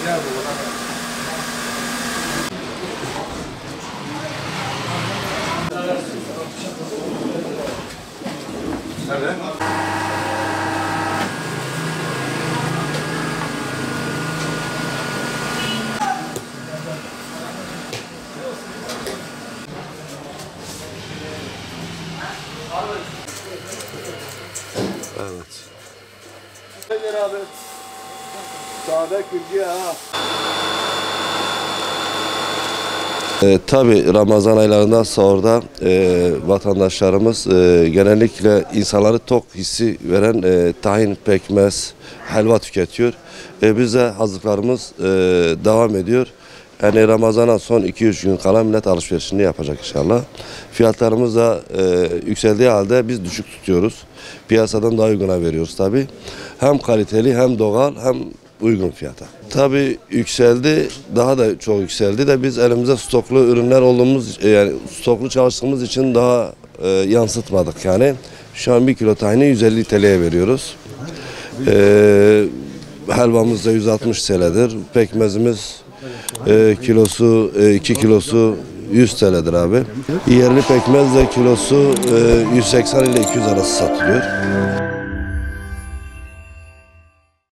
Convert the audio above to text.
Evet. Evet. Abi. Sade külçe ha. Tabii Ramazan aylarında sahurda vatandaşlarımız genellikle insanları tok hissi veren tahin, pekmez, helva tüketiyor. Biz de hazırlıklarımız devam ediyor. Yani Ramazan'a son 2-3 gün kala millet alışverişini yapacak inşallah. Fiyatlarımız da yükseldiği halde biz düşük tutuyoruz. Piyasadan daha uyguna veriyoruz tabii. Hem kaliteli hem doğal hem uygun fiyata. Tabii yükseldi, daha da çok yükseldi de biz elimizde stoklu ürünler olduğumuz, yani stoklu çalıştığımız için daha yansıtmadık yani. Şu an 1 kilo tahini 150 TL'ye veriyoruz. Helvamız da 160 TL'dir. Pekmezimiz kilosu 2 kilosu 100 TL'dir abi. Yerli pekmez de kilosu 180 ile 200 arası satılıyor.